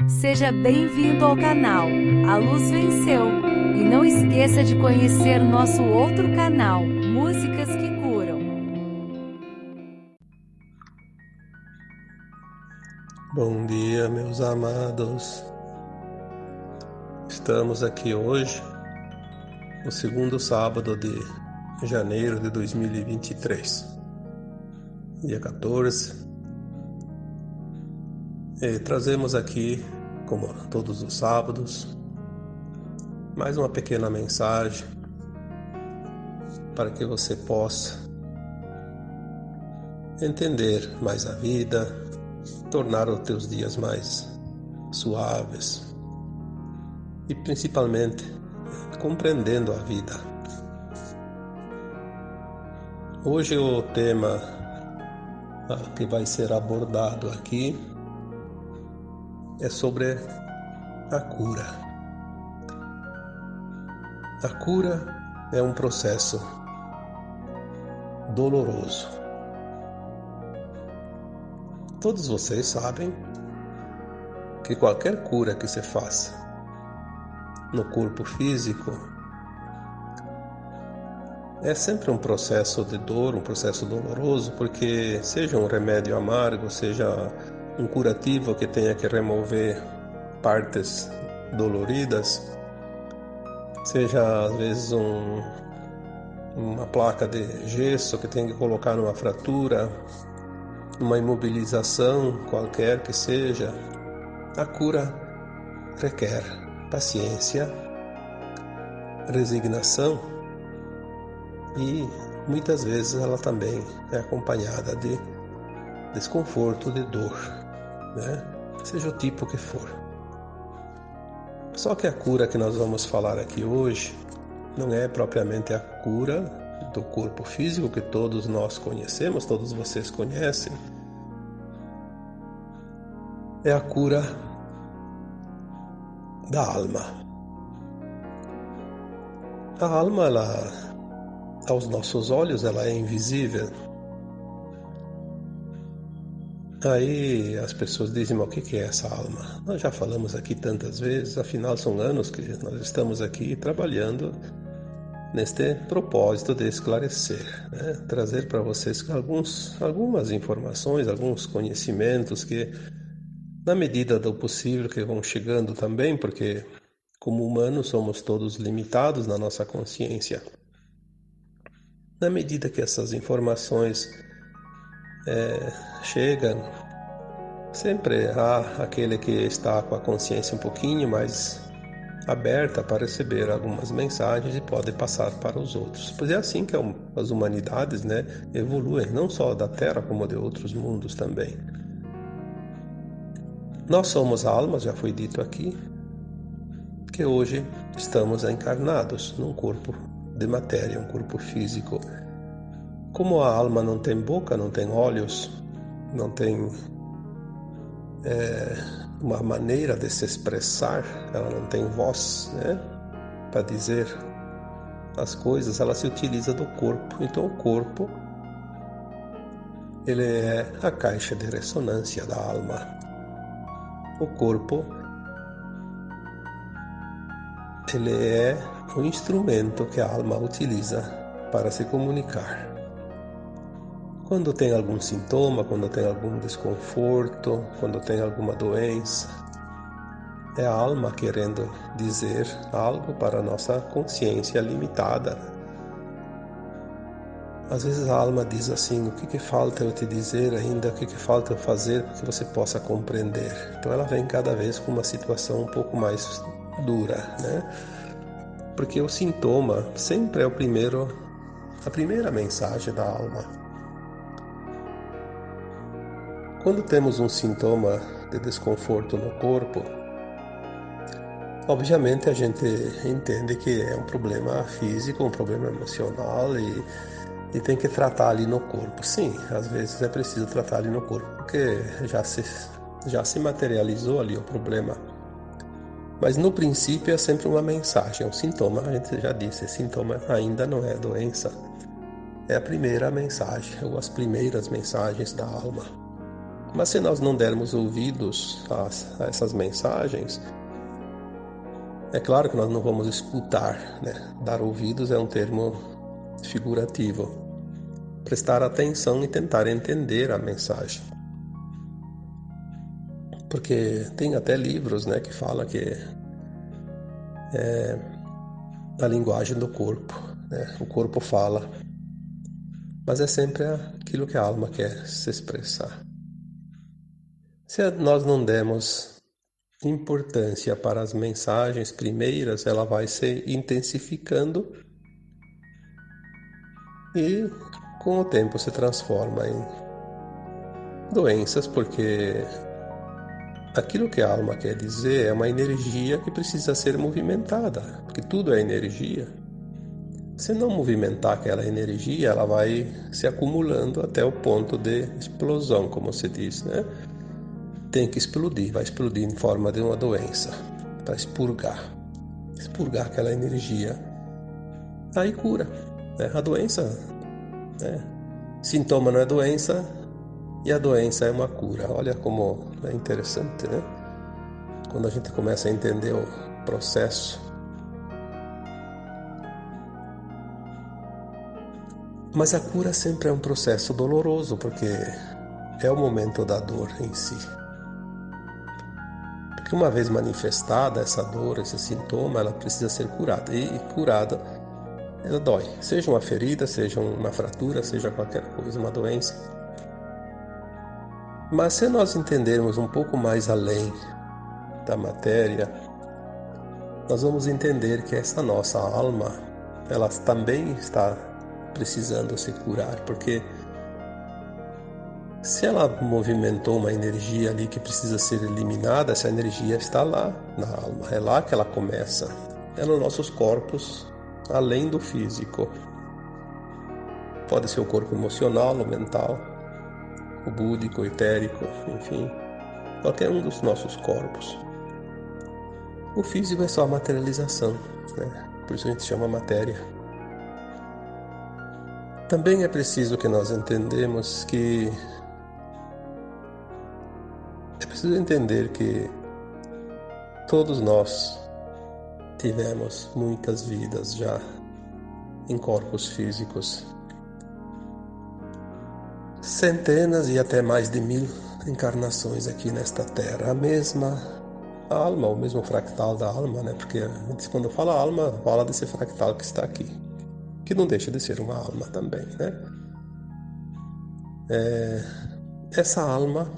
Seja bem-vindo ao canal A Luz Venceu. E não esqueça de conhecer nosso outro canal, Músicas que Curam. Bom dia, meus amados. Estamos aqui hoje, no segundo sábado de janeiro de 2023, dia 14. E trazemos aqui, como todos os sábados, mais uma pequena mensagem para que você possa entender mais a vida, tornar os teus dias mais suaves e principalmente compreendendo a vida. Hoje o tema que vai ser abordado aqui é sobre a cura. A cura é um processo doloroso. Todos vocês sabem que qualquer cura que se faça no corpo físico é sempre um processo de dor, um processo doloroso, porque seja um remédio amargo, seja um curativo que tenha que remover partes doloridas, seja às vezes uma placa de gesso que tem que colocar numa fratura, uma imobilização qualquer que seja, a cura requer paciência, resignação e muitas vezes ela também é acompanhada de desconforto, de dor, né? Seja o tipo que for. Só que a cura que nós vamos falar aqui hoje não é propriamente a cura do corpo físico que todos nós conhecemos, todos vocês conhecem. É a cura da alma. A alma, ela, aos nossos olhos, ela é invisível. Aí as pessoas dizem, mas o que é essa alma? Nós já falamos aqui tantas vezes, afinal são anos que nós estamos aqui trabalhando neste propósito de esclarecer, né? Trazer para vocês algumas informações, alguns conhecimentos que, na medida do possível, que vão chegando também, porque como humanos somos todos limitados na nossa consciência. Na medida que essas informações chegam, sempre há aquele que está com a consciência um pouquinho mais aberta para receber algumas mensagens e pode passar para os outros. Pois é assim que as humanidades, né, evoluem, não só da Terra como de outros mundos também. Nós somos almas, já foi dito aqui, que hoje estamos encarnados num corpo de matéria, um corpo físico. Como a alma não tem boca, não tem olhos, não tem uma maneira de se expressar, ela não tem voz, né, para dizer as coisas, ela se utiliza do corpo. Então o corpo, ele é a caixa de ressonância da alma. O corpo, ele é o instrumento que a alma utiliza para se comunicar. Quando tem algum sintoma, quando tem algum desconforto, quando tem alguma doença, é a alma querendo dizer algo para a nossa consciência limitada. Às vezes a alma diz assim, o que falta eu te dizer ainda, o que falta eu fazer para que você possa compreender. Então ela vem cada vez com uma situação um pouco mais dura, né? Porque o sintoma sempre é a primeira mensagem da alma. Quando temos um sintoma de desconforto no corpo, obviamente a gente entende que é um problema físico, um problema emocional e tem que tratar ali no corpo. Sim, às vezes é preciso tratar ali no corpo, porque já se materializou ali o problema. Mas no princípio é sempre uma mensagem, é um sintoma. A gente já disse, sintoma ainda não é doença. É a primeira mensagem, ou as primeiras mensagens da alma. Mas se nós não dermos ouvidos a essas mensagens, é claro que nós não vamos escutar, né? Dar ouvidos é um termo figurativo. Prestar atenção e tentar entender a mensagem. Porque tem até livros, né, que fala que é a linguagem do corpo, né? O corpo fala, mas é sempre aquilo que a alma quer se expressar. Se nós não demos importância para as mensagens primeiras, ela vai se intensificando e com o tempo se transforma em doenças, porque aquilo que a alma quer dizer é uma energia que precisa ser movimentada, porque tudo é energia. Se não movimentar aquela energia, ela vai se acumulando até o ponto de explosão, como se diz, né? Tem que explodir, vai explodir em forma de uma doença, para expurgar aquela energia. Aí cura, né? A doença, né? Sintoma não é doença e a doença é uma cura. Olha como é interessante, né? Quando a gente começa a entender o processo. Mas a cura sempre é um processo doloroso, porque é o momento da dor em si. Porque uma vez manifestada essa dor, esse sintoma, ela precisa ser curada. E curada, ela dói. Seja uma ferida, seja uma fratura, seja qualquer coisa, uma doença. Mas se nós entendermos um pouco mais além da matéria, nós vamos entender que essa nossa alma, ela também está precisando se curar, porque se ela movimentou uma energia ali que precisa ser eliminada, essa energia está lá na alma, é lá que ela começa, é nos nossos corpos, além do físico. Pode ser o corpo emocional, o mental, o búdico, o etérico, enfim, qualquer um dos nossos corpos. O físico é só a materialização, né? Por isso a gente chama matéria. Também é preciso que nós entendemos que é preciso entender que todos nós tivemos muitas vidas já em corpos físicos. Centenas e até mais de 1000 encarnações aqui nesta Terra. A mesma alma, o mesmo fractal da alma, né? Porque a gente, quando fala alma, fala desse fractal que está aqui, que não deixa de ser uma alma também, né? Essa alma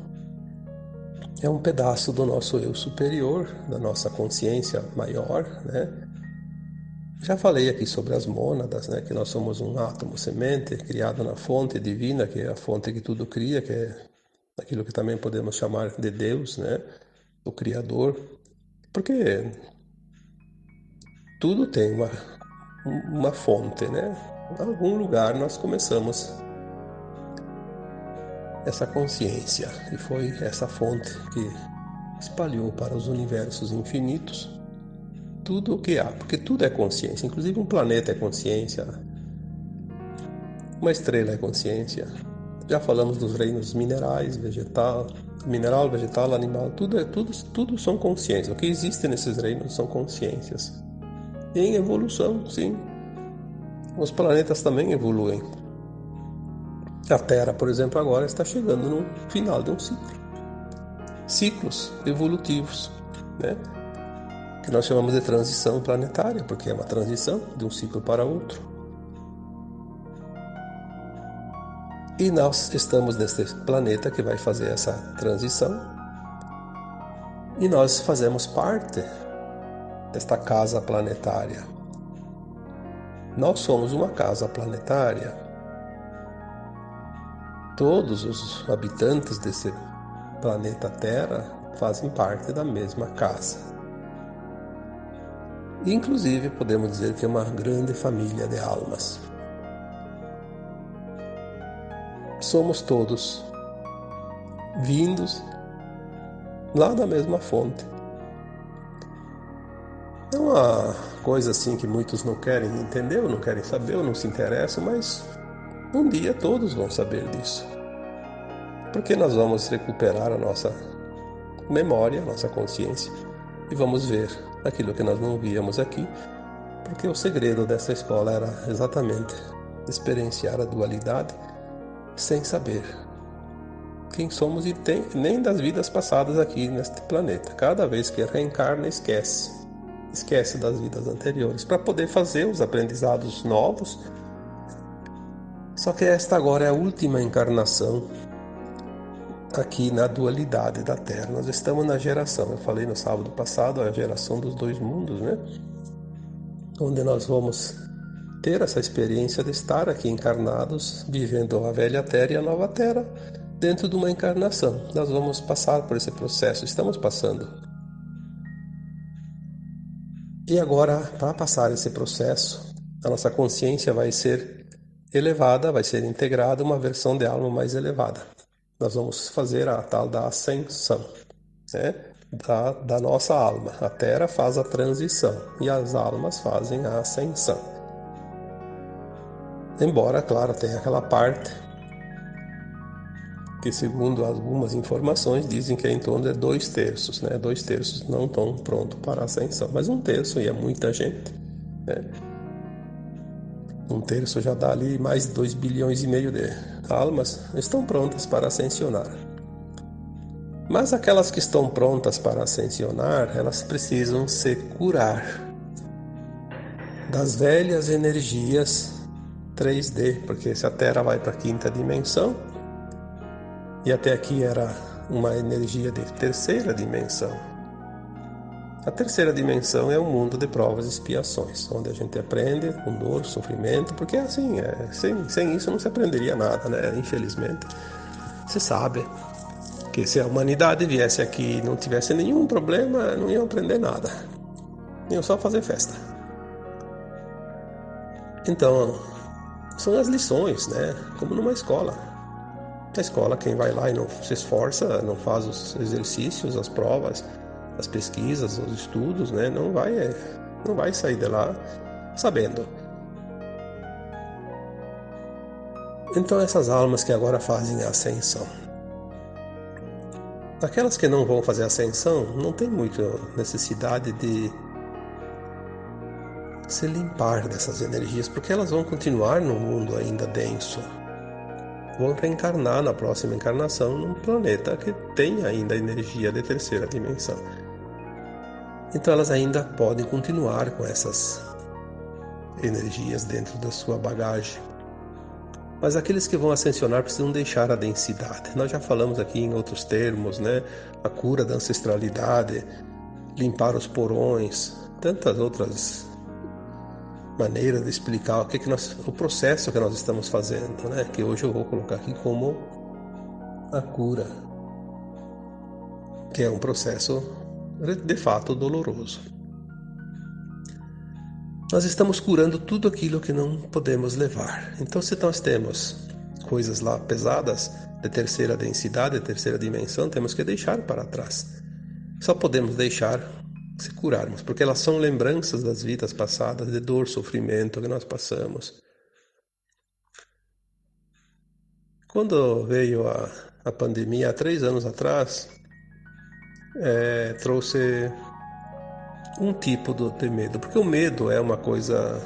é um pedaço do nosso eu superior, da nossa consciência maior, né? Já falei aqui sobre as mônadas, né? Que nós somos um átomo semente criado na fonte divina, que é a fonte que tudo cria, que é aquilo que também podemos chamar de Deus, né? O Criador. Porque tudo tem uma fonte, né? Em algum lugar nós começamos essa consciência e foi essa fonte que espalhou para os universos infinitos tudo o que há, porque tudo é consciência, inclusive um planeta é consciência, uma estrela é consciência. Já falamos dos reinos minerais, mineral, vegetal, animal, tudo são consciências. O que existe nesses reinos são consciências. E em evolução, sim. Os planetas também evoluem. A Terra, por exemplo, agora está chegando no final de um ciclo. Ciclos evolutivos, né? Que nós chamamos de transição planetária, porque é uma transição de um ciclo para outro. E nós estamos neste planeta que vai fazer essa transição. E nós fazemos parte desta casa planetária. Nós somos uma casa planetária. Todos os habitantes desse planeta Terra fazem parte da mesma casa. Inclusive, podemos dizer que é uma grande família de almas. Somos todos vindos lá da mesma fonte. É uma coisa assim que muitos não querem entender, ou não querem saber, ou não se interessam, mas um dia todos vão saber disso. Porque nós vamos recuperar a nossa memória, a nossa consciência, e vamos ver aquilo que nós não víamos aqui, porque o segredo dessa escola era exatamente experienciar a dualidade sem saber quem somos e nem das vidas passadas aqui neste planeta. Cada vez que reencarna, esquece das vidas anteriores, para poder fazer os aprendizados novos. Só que esta agora é a última encarnação aqui na dualidade da Terra. Nós estamos na geração, eu falei no sábado passado, a geração dos dois mundos, né? Onde nós vamos ter essa experiência de estar aqui encarnados, vivendo a velha Terra e a nova Terra, dentro de uma encarnação. Nós vamos passar por esse processo, estamos passando. E agora, para passar esse processo, a nossa consciência vai ser elevada, vai ser integrada uma versão de alma mais elevada. Nós vamos fazer a tal da ascensão, né? da nossa alma. A Terra faz a transição e as almas fazem a ascensão. Embora, claro, tenha aquela parte que, segundo algumas informações, dizem que é em torno de 2/3, né? 2/3 não estão prontos para a ascensão, mas 1/3, e é muita gente, né? 1/3 já dá ali mais de 2,5 bilhões de almas estão prontas para ascensionar. Mas aquelas que estão prontas para ascensionar, elas precisam se curar das velhas energias 3D, porque se a Terra vai para a 5ª dimensão, e até aqui era uma energia de 3ª dimensão. A 3ª dimensão é um mundo de provas e expiações, onde a gente aprende com dor, sofrimento, porque assim, sem isso não se aprenderia nada, né? Infelizmente. Se sabe que se a humanidade viesse aqui e não tivesse nenhum problema, não iam aprender nada. Iam só fazer festa. Então, são as lições, né? Como numa escola. Na escola, quem vai lá e não se esforça, não faz os exercícios, as provas, as pesquisas, os estudos, né? Não vai sair de lá sabendo. Então, essas almas que agora fazem a ascensão, aquelas que não vão fazer a ascensão, não tem muita necessidade de se limpar dessas energias, porque elas vão continuar no mundo ainda denso. Vão reencarnar na próxima encarnação num planeta que tem ainda energia de 3ª dimensão. Então elas ainda podem continuar com essas energias dentro da sua bagagem. Mas aqueles que vão ascensionar precisam deixar a densidade. Nós já falamos aqui em outros termos, né? A cura da ancestralidade, limpar os porões, tantas outras maneiras de explicar o processo que nós estamos fazendo, né? Que hoje eu vou colocar aqui como a cura, que é um processo de fato doloroso. Nós estamos curando tudo aquilo que não podemos levar. Então, se nós temos coisas lá pesadas de 3ª densidade, de 3ª dimensão, temos que deixar para trás. Só podemos deixar se curarmos, porque elas são lembranças das vidas passadas, de dor, sofrimento que nós passamos. Quando veio a pandemia, há 3 anos atrás, trouxe um tipo de medo, porque o medo é uma coisa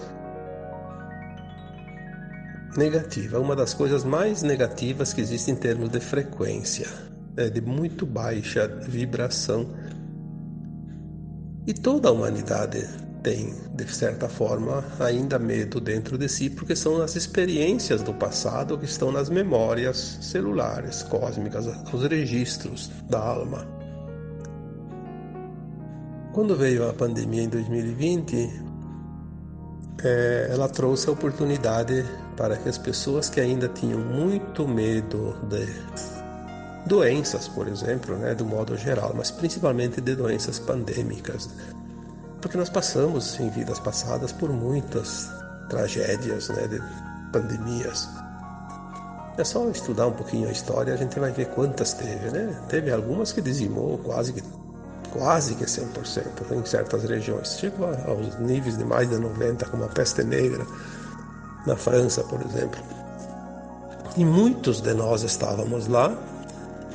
negativa, uma das coisas mais negativas que existe em termos de frequência, de muito baixa vibração. E toda a humanidade tem, de certa forma, ainda medo dentro de si, porque são as experiências do passado que estão nas memórias celulares, cósmicas, os registros da alma. Quando veio a pandemia em 2020, ela trouxe a oportunidade para que as pessoas que ainda tinham muito medo de doenças, por exemplo, né, do modo geral, mas principalmente de doenças pandêmicas, porque nós passamos em vidas passadas por muitas tragédias, né, de pandemias. É só estudar um pouquinho a história, a gente vai ver quantas teve, né? Teve algumas que dizimou quase que 100% em certas regiões. Chegou aos níveis de mais de 90%, como a peste negra na França, por exemplo. E muitos de nós estávamos lá,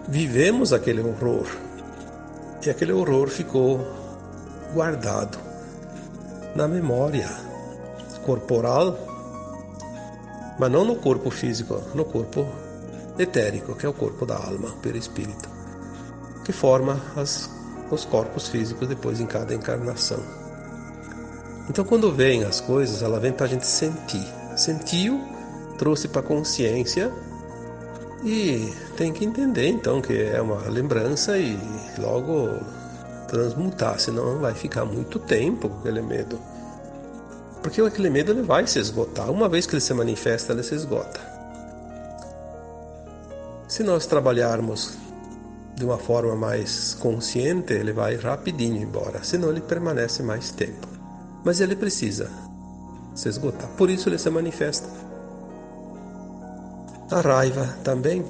vivemos aquele horror e aquele horror ficou guardado na memória corporal, mas não no corpo físico, no corpo etérico, que é o corpo da alma, o perispírito, que forma os corpos físicos depois em cada encarnação. Então, quando vem as coisas, ela vem para a gente sentir. Sentiu, trouxe para a consciência e tem que entender, então, que é uma lembrança e logo transmutar, senão vai ficar muito tempo com aquele medo. Porque aquele medo ele vai se esgotar. Uma vez que ele se manifesta, ele se esgota. Se nós trabalharmos de uma forma mais consciente, ele vai rapidinho embora, senão ele permanece mais tempo. Mas ele precisa se esgotar, por isso ele se manifesta. A raiva também.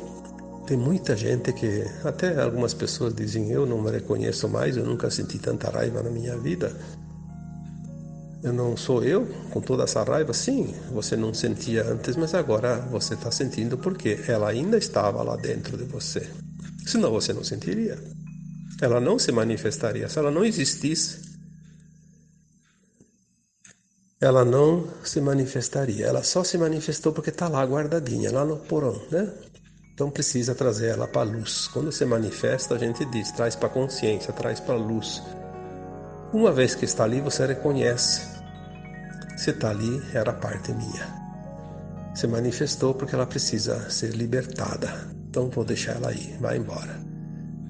Tem muita gente que, até algumas pessoas dizem, eu não me reconheço mais, eu nunca senti tanta raiva na minha vida. Eu não sou eu com toda essa raiva? Sim, você não sentia antes, mas agora você está sentindo porque ela ainda estava lá dentro de você. Senão você não sentiria. Ela não se manifestaria. Se ela não existisse, ela não se manifestaria. Ela só se manifestou porque está lá guardadinha, lá no porão, né? Então precisa trazer ela para a luz. Quando se manifesta, a gente diz, traz para a consciência, traz para a luz. Uma vez que está ali, você reconhece. Se está ali, era parte minha. Se manifestou porque ela precisa ser libertada. Então vou deixar ela aí, vai embora.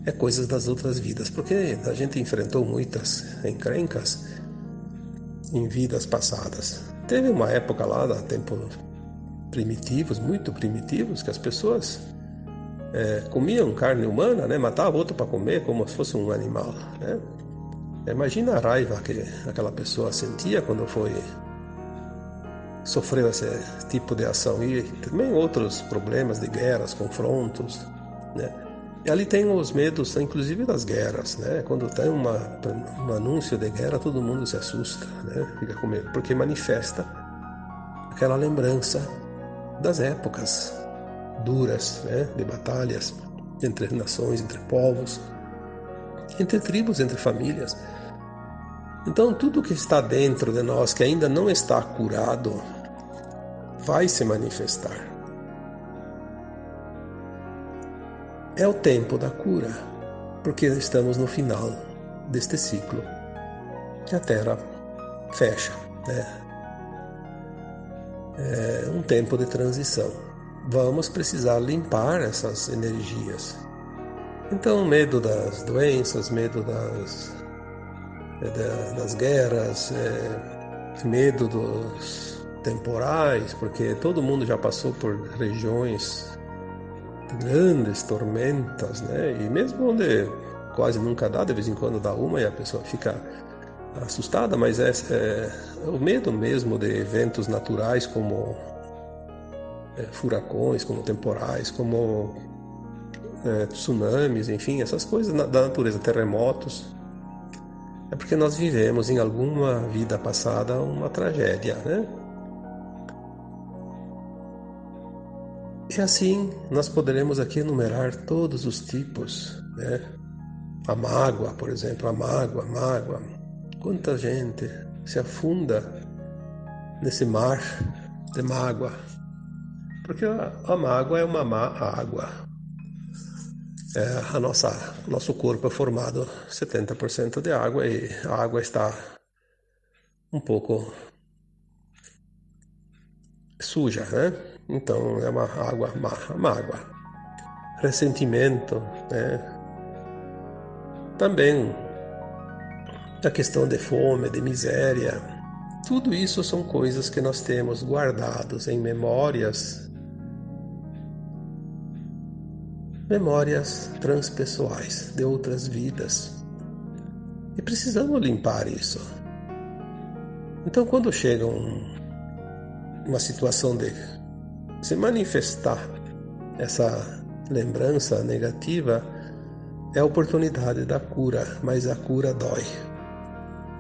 É coisas das outras vidas, porque a gente enfrentou muitas encrencas em vidas passadas. Teve uma época lá, da tempos primitivos, muito primitivos, que as pessoas comiam carne humana, né? Matavam outro para comer como se fosse um animal, né? Imagina a raiva que aquela pessoa sentia quando sofreu esse tipo de ação e também outros problemas de guerras, confrontos, né? E ali tem os medos, inclusive das guerras, né? Quando tem um anúncio de guerra, todo mundo se assusta, né? Fica com medo, porque manifesta aquela lembrança das épocas duras, né? De batalhas entre nações, entre povos, entre tribos, entre famílias. Então, tudo que está dentro de nós, que ainda não está curado, vai se manifestar. É o tempo da cura, porque estamos no final deste ciclo, que a Terra fecha, né? É um tempo de transição. Vamos precisar limpar essas energias. Então, medo das doenças, medo das guerras, medo dos temporais, porque todo mundo já passou por regiões de grandes tormentas, né? E mesmo onde quase nunca dá, de vez em quando dá uma e a pessoa fica assustada, mas é o medo mesmo de eventos naturais como furacões, como temporais, como tsunamis, enfim, essas coisas da natureza, terremotos. É porque nós vivemos em alguma vida passada uma tragédia, né? E assim nós poderemos aqui enumerar todos os tipos, né? A mágoa, por exemplo, a mágoa. Quanta gente se afunda nesse mar de mágoa. Porque a mágoa é uma má água. Nosso corpo é formado 70% de água e a água está um pouco suja, né? Então é uma água mágoa. Ressentimento, né? Também a questão de fome, de miséria. Tudo isso são coisas que nós temos guardados em memórias transpessoais de outras vidas. E precisamos limpar isso. Então, quando chega uma situação de se manifestar essa lembrança negativa, é a oportunidade da cura, mas a cura dói.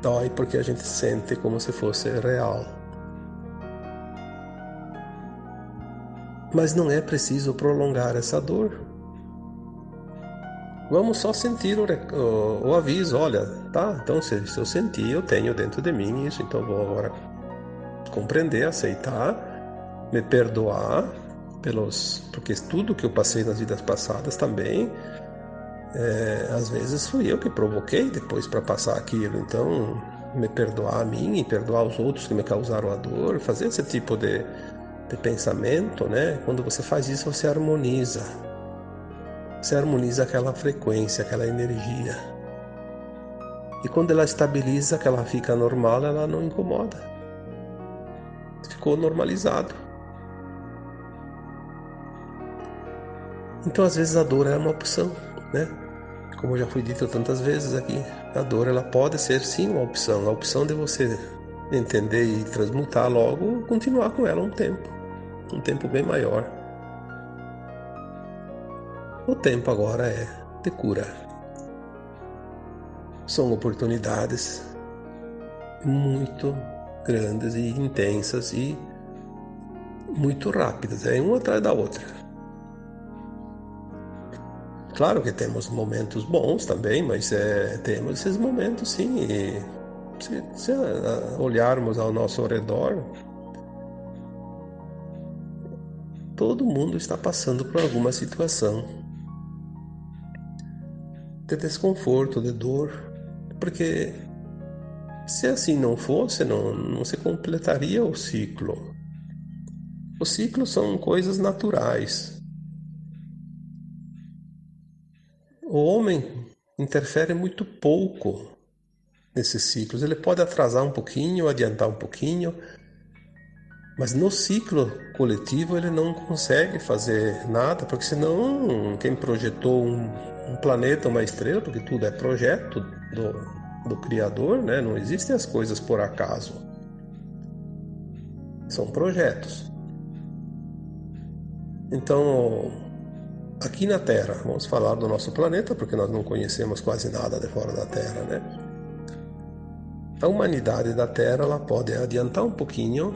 Dói porque a gente sente como se fosse real. Mas não é preciso prolongar essa dor. Vamos só sentir o aviso, olha, tá? Então se eu sentir, eu tenho dentro de mim isso, então vou agora compreender, aceitar, me perdoar porque tudo que eu passei nas vidas passadas também, às vezes fui eu que provoquei depois para passar aquilo, então me perdoar a mim e perdoar os outros que me causaram a dor, fazer esse tipo de pensamento, né? Quando você faz isso, você harmoniza. Você harmoniza aquela frequência, aquela energia. E quando ela estabiliza, que ela fica normal, ela não incomoda. Ficou normalizado. Então, às vezes, a dor é uma opção, né? Como já foi dito tantas vezes aqui, a dor ela pode ser sim uma opção. A opção de você entender e transmutar logo, continuar com ela um tempo bem maior. O tempo agora é de cura. São oportunidades muito grandes e intensas e muito rápidas, uma atrás da outra. Claro que temos momentos bons também, mas temos esses momentos sim. E se olharmos ao nosso redor, todo mundo está passando por alguma situação de desconforto, de dor, porque se assim não fosse, não se completaria o ciclo. Os ciclos são coisas naturais. O homem interfere muito pouco nesses ciclos. Ele pode atrasar um pouquinho, adiantar um pouquinho, mas no ciclo coletivo ele não consegue fazer nada, porque senão quem projetou um planeta, uma estrela, porque tudo é projeto do Criador, né? Não existem as coisas por acaso. São projetos. Então, aqui na Terra, vamos falar do nosso planeta, porque nós não conhecemos quase nada de fora da Terra, né? A humanidade da Terra ela pode adiantar um pouquinho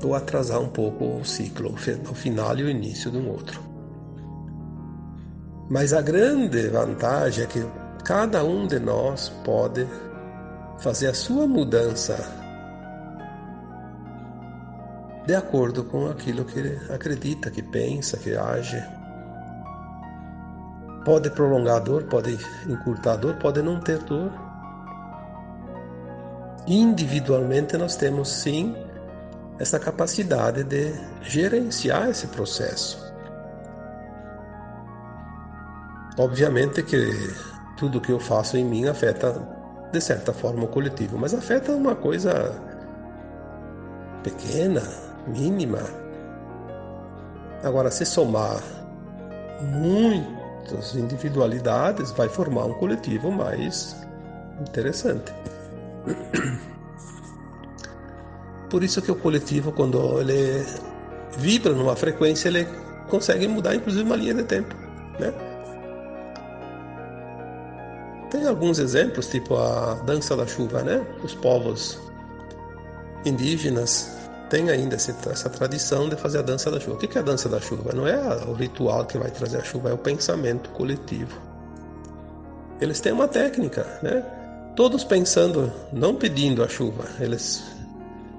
ou atrasar um pouco o ciclo, o final e o início de um outro. Mas a grande vantagem é que cada um de nós pode fazer a sua mudança de acordo com aquilo que acredita, que pensa, que age. Pode prolongar a dor, pode encurtar a dor, pode não ter dor. Individualmente nós temos sim essa capacidade de gerenciar esse processo. Obviamente que tudo que eu faço em mim afeta de certa forma o coletivo, mas afeta uma coisa pequena, mínima. Agora, se somar muitas individualidades, vai formar um coletivo mais interessante. Por isso que o coletivo, quando ele vibra numa frequência, ele consegue mudar inclusive uma linha de tempo, né? Tem alguns exemplos, tipo a dança da chuva, né? Os povos indígenas têm ainda essa tradição de fazer a dança da chuva. O que é a dança da chuva? Não é o ritual que vai trazer a chuva, é o pensamento coletivo. Eles têm uma técnica, né? Todos pensando, não pedindo a chuva, eles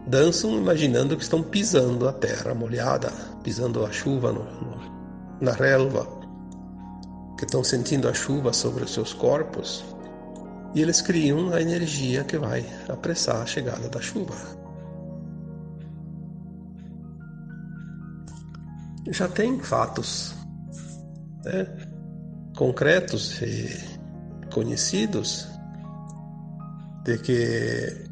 dançam imaginando que estão pisando a terra molhada, pisando a chuva na relva, que estão sentindo a chuva sobre os seus corpos, e eles criam a energia que vai apressar a chegada da chuva. Já tem fatos, né, concretos e conhecidos de que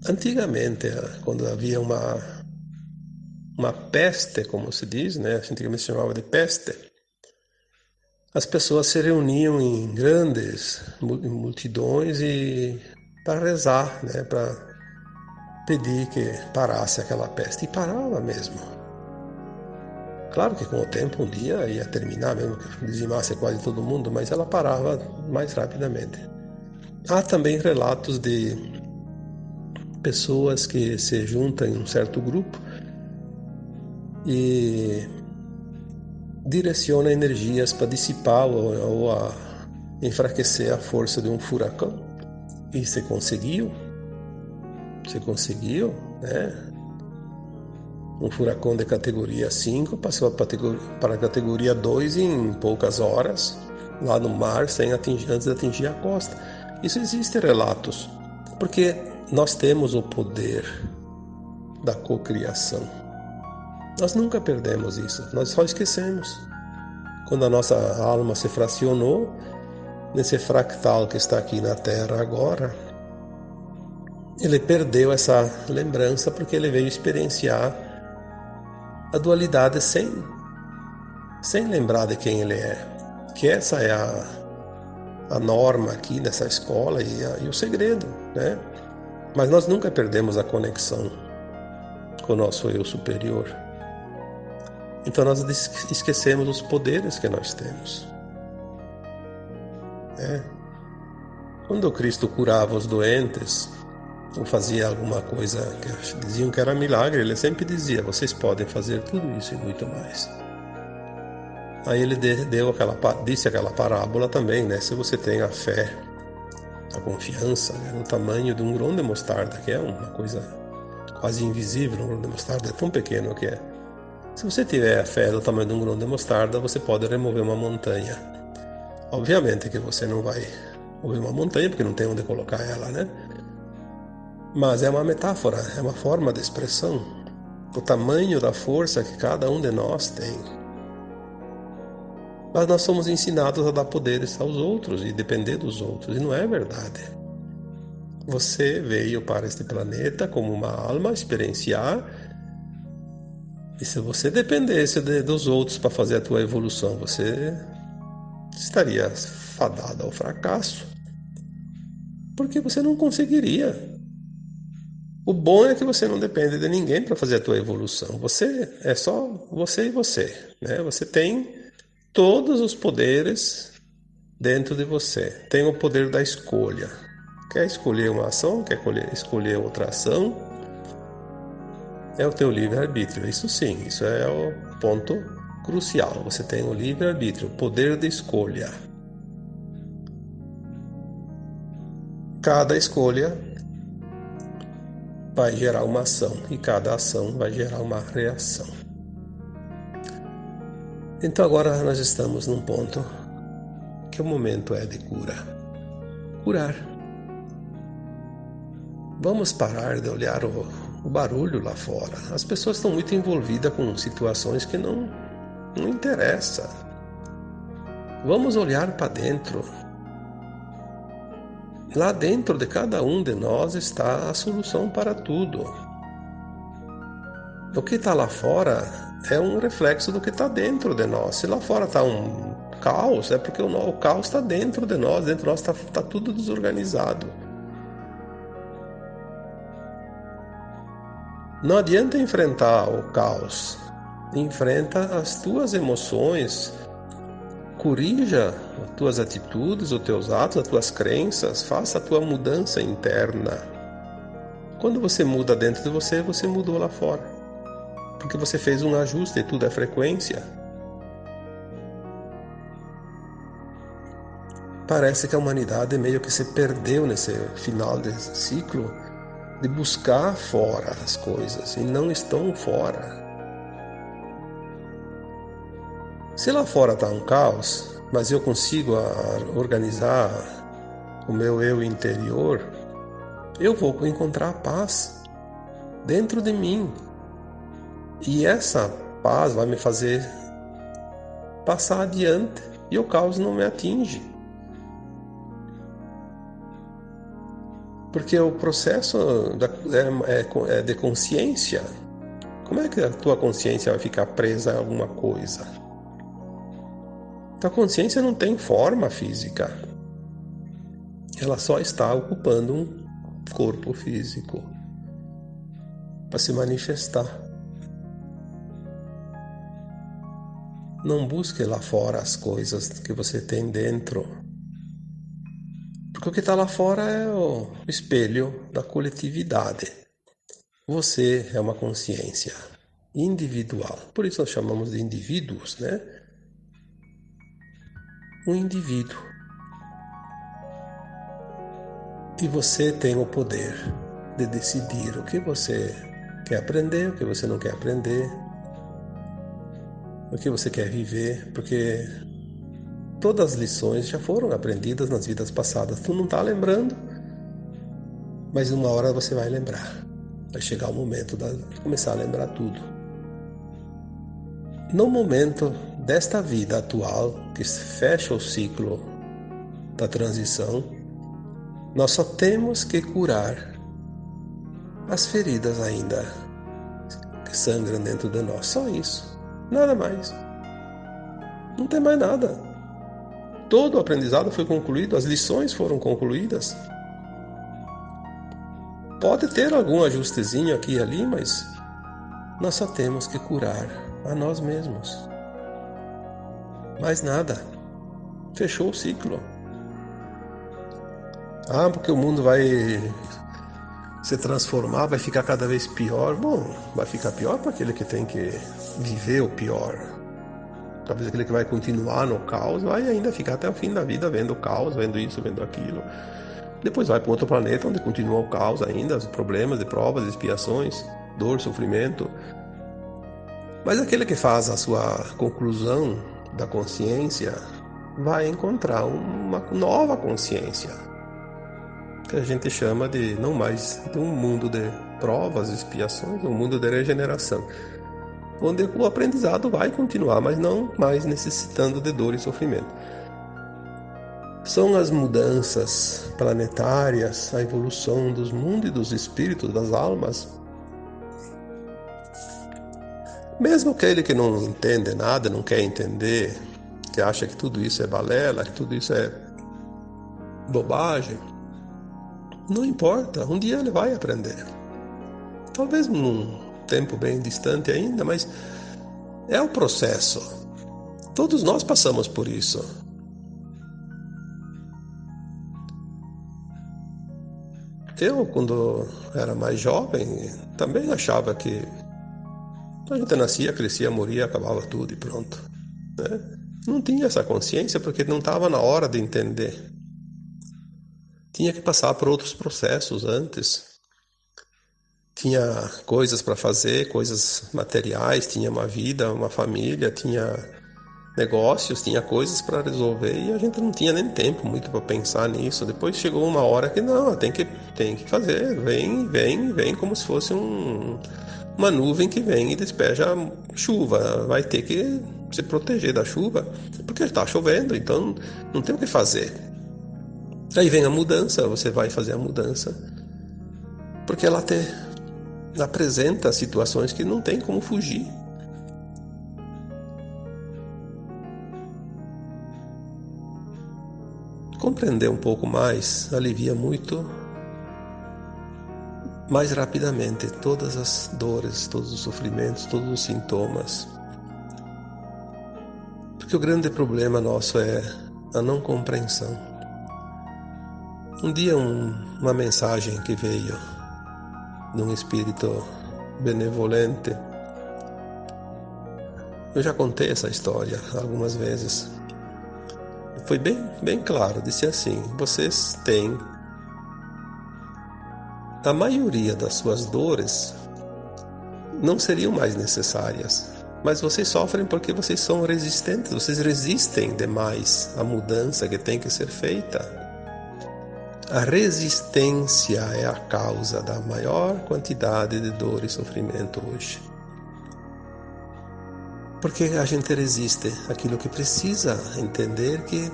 antigamente, quando havia uma peste, como se diz, né, antigamente se chamava de peste, as pessoas se reuniam em grandes multidões e para rezar, né, para pedir que parasse aquela peste. E parava mesmo. Claro que com o tempo, um dia ia terminar, mesmo que dizimasse quase todo mundo, mas ela parava mais rapidamente. Há também relatos de pessoas que se juntam em um certo grupo e direciona energias para dissipar ou a enfraquecer a força de um furacão. E você conseguiu, né? Um furacão de categoria 5 passou para a categoria 2 em poucas horas, lá no mar, antes de atingir a costa. Isso existe relatos, porque nós temos o poder da cocriação. Nós nunca perdemos isso, nós só esquecemos. Quando a nossa alma se fracionou, nesse fractal que está aqui na Terra agora, ele perdeu essa lembrança porque ele veio experienciar a dualidade sem lembrar de quem ele é. Que essa é a norma aqui dessa escola e o segredo, né? Mas nós nunca perdemos a conexão com o nosso eu superior. Então nós esquecemos os poderes que nós temos. Quando o Cristo curava os doentes, ou fazia alguma coisa que diziam que era milagre, ele sempre dizia: vocês podem fazer tudo isso e muito mais. Aí ele disse aquela parábola também, né? Se você tem a fé, a confiança, né, no tamanho de um grão de mostarda, que é uma coisa quase invisível, um grão de mostarda é tão pequeno que é. Se você tiver a fé do tamanho de um grão de mostarda, você pode remover uma montanha. Obviamente que você não vai mover uma montanha, porque não tem onde colocar ela, né? Mas é uma metáfora, é uma forma de expressão. O tamanho da força que cada um de nós tem. Mas nós somos ensinados a dar poderes aos outros e depender dos outros, e não é verdade. Você veio para este planeta como uma alma experienciar, e se você dependesse dos outros para fazer a tua evolução, você estaria fadado ao fracasso, porque você não conseguiria. O bom é que você não depende de ninguém para fazer a tua evolução. Você é só você e você, né? Você tem todos os poderes dentro de você. Tem o poder da escolha. Quer escolher uma ação? Quer escolher outra ação? É o teu livre-arbítrio. Isso sim, isso é o ponto crucial. Você tem o livre-arbítrio, o poder de escolha. Cada escolha vai gerar uma ação e cada ação vai gerar uma reação. Então agora nós estamos num ponto que o momento é de cura. Curar. Vamos parar de olhar o barulho lá fora. As pessoas estão muito envolvidas com situações que não interessam. Vamos olhar para dentro. Lá dentro de cada um de nós está a solução para tudo. O que está lá fora é um reflexo do que está dentro de nós. Se lá fora está um caos, é porque o caos está dentro de nós está tudo desorganizado. Não adianta enfrentar o caos. Enfrenta as tuas emoções, corrija as tuas atitudes, os teus atos, as tuas crenças, faça a tua mudança interna. Quando você muda dentro de você, você mudou lá fora. Porque você fez um ajuste, tudo é frequência. Parece que a humanidade meio que se perdeu nesse final desse ciclo de buscar fora as coisas e não estão fora. Se lá fora está um caos, mas eu consigo organizar o meu eu interior, eu vou encontrar paz dentro de mim. E essa paz vai me fazer passar adiante e o caos não me atinge. Porque o processo é de consciência. Como é que a tua consciência vai ficar presa a alguma coisa? Tua consciência não tem forma física. Ela só está ocupando um corpo físico para se manifestar. Não busque lá fora as coisas que você tem dentro. Porque o que está lá fora é o espelho da coletividade. Você é uma consciência individual. Por isso nós chamamos de indivíduos, né? um indivíduo. E você tem o poder de decidir o que você quer aprender, o que você não quer aprender, o que você quer viver, porque todas as lições já foram aprendidas nas vidas passadas. Tu não está lembrando, mas uma hora você vai lembrar. Vai chegar o momento de começar a lembrar tudo. No momento desta vida atual, que fecha o ciclo da transição, nós só temos que curar as feridas ainda que sangram dentro de nós. Só isso. Nada mais. Não tem mais nada. Todo o aprendizado foi concluído, as lições foram concluídas. Pode ter algum ajustezinho aqui e ali, mas nós só temos que curar a nós mesmos. Mais nada. Fechou o ciclo. Ah, porque o mundo vai se transformar, vai ficar cada vez pior. Bom, vai ficar pior para aquele que tem que viver o pior. Talvez aquele que vai continuar no caos vai ainda ficar até o fim da vida vendo o caos, vendo isso, vendo aquilo. Depois vai para outro planeta onde continua o caos ainda, os problemas, de provas, expiações, dor, sofrimento. Mas aquele que faz a sua conclusão da consciência vai encontrar uma nova consciência, que a gente chama de não mais de um mundo de provas, expiações, um mundo de regeneração, onde o aprendizado vai continuar, mas não mais necessitando de dor e sofrimento. São as mudanças planetárias, a evolução dos mundos e dos espíritos, das almas. Mesmo aquele que não entende nada, não quer entender, que acha que tudo isso é balela, que tudo isso é bobagem, não importa, um dia ele vai aprender. Talvez num tempo bem distante ainda, mas é o processo. Todos nós passamos por isso. Eu, quando era mais jovem, também achava que a gente nascia, crescia, morria, acabava tudo e pronto, né? Não tinha essa consciência porque não estava na hora de entender. Tinha que passar por outros processos antes. Tinha coisas para fazer, coisas materiais, tinha uma vida, uma família, tinha negócios, tinha coisas para resolver e a gente não tinha nem tempo muito para pensar nisso. Depois chegou uma hora que não, tem que fazer, vem como se fosse uma nuvem que vem e despeja chuva. Vai ter que se proteger da chuva porque está chovendo, então não tem o que fazer. Aí vem a mudança, você vai fazer a mudança porque ela apresenta situações que não tem como fugir. Compreender um pouco mais alivia muito mais rapidamente todas as dores, todos os sofrimentos, todos os sintomas. Porque o grande problema nosso é a não compreensão. Um dia uma mensagem que veio de um espírito benevolente. Eu já contei essa história algumas vezes. Foi bem claro, disse assim: vocês têm a maioria das suas dores não seriam mais necessárias, mas vocês sofrem porque vocês são resistentes, vocês resistem demais à mudança que tem que ser feita. A resistência é a causa da maior quantidade de dor e sofrimento hoje. Porque a gente resiste àquilo que precisa entender que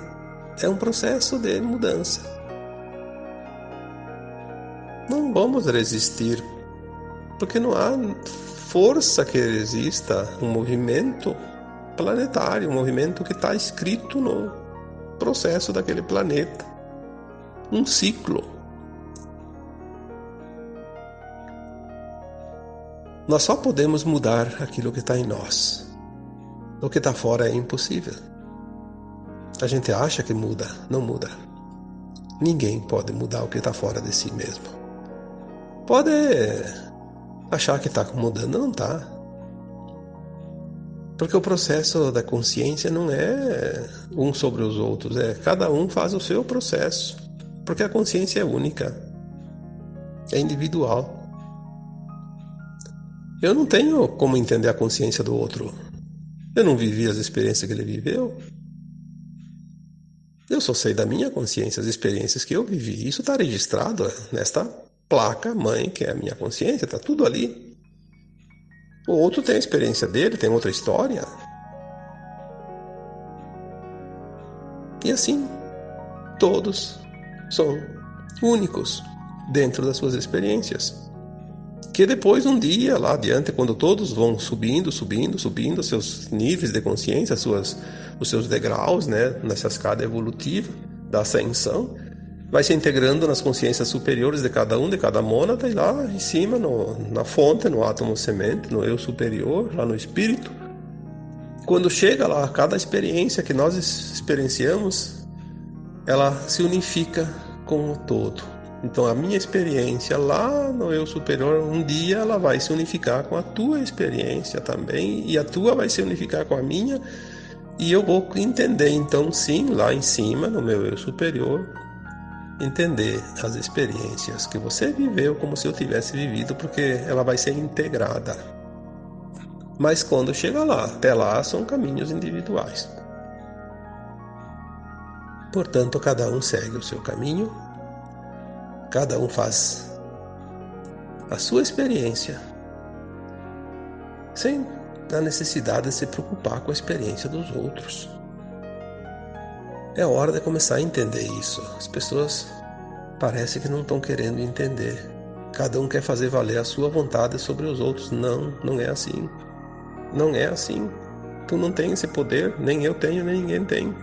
é um processo de mudança. Não vamos resistir, porque não há força que resista um movimento planetário, um movimento que está escrito no processo daquele planeta. Um ciclo. Nós só podemos mudar aquilo que está em nós. O que está fora é impossível. A gente acha que muda, não muda. Ninguém pode mudar o que está fora de si mesmo. Pode achar que está mudando, não está. Porque o processo da consciência não é um sobre os outros, é cada um faz o seu processo. Porque a consciência é única, é individual. Eu não tenho como entender a consciência do outro. Eu não vivi as experiências que ele viveu. Eu só sei da minha consciência, as experiências que eu vivi. Isso está registrado nesta placa mãe, que é a minha consciência, está tudo ali. O outro tem a experiência dele, tem outra história. E assim, todos são únicos dentro das suas experiências. Que depois, um dia, lá adiante, quando todos vão subindo seus níveis de consciência, os seus degraus, né, nessa escada evolutiva da ascensão, vai se integrando nas consciências superiores de cada mônada, e lá em cima, na fonte, no átomo semente, no eu superior, lá no espírito, quando chega lá, cada experiência que nós experienciamos, ela se unifica com o todo. Então a minha experiência lá no eu superior, um dia ela vai se unificar com a tua experiência também, e a tua vai se unificar com a minha, e eu vou entender então sim, lá em cima, no meu eu superior, entender as experiências que você viveu como se eu tivesse vivido, porque ela vai ser integrada. Mas quando chega lá, até lá são caminhos individuais. Portanto, cada um segue o seu caminho, cada um faz a sua experiência, sem a necessidade de se preocupar com a experiência dos outros. É hora de começar a entender isso. As pessoas parece que não estão querendo entender. Cada um quer fazer valer a sua vontade sobre os outros. Não, não é assim. Não é assim. Tu não tem esse poder, nem eu tenho, nem ninguém tem.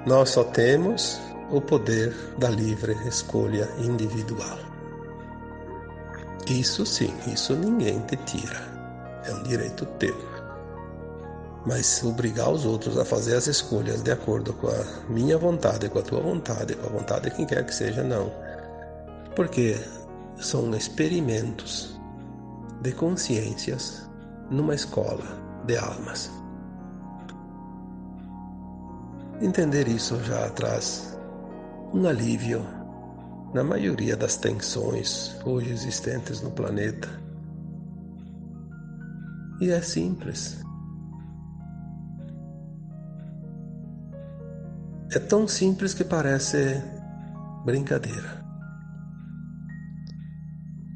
Nós só temos o poder da livre escolha individual. Isso sim, isso ninguém te tira. É um direito teu. Mas obrigar os outros a fazer as escolhas de acordo com a minha vontade, com a tua vontade, com a vontade de quem quer que seja, não. Porque são experimentos de consciências numa escola de almas. Entender isso já traz um alívio na maioria das tensões hoje existentes no planeta. E é simples. É tão simples que parece brincadeira.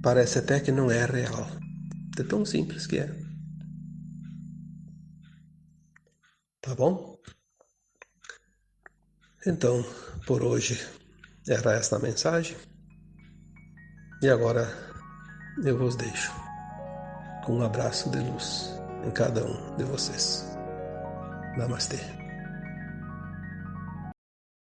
Parece até que não é real. É tão simples que é. Tá bom? Então, por hoje era esta a mensagem. E agora eu vos deixo com um abraço de luz em cada um de vocês. Namastê.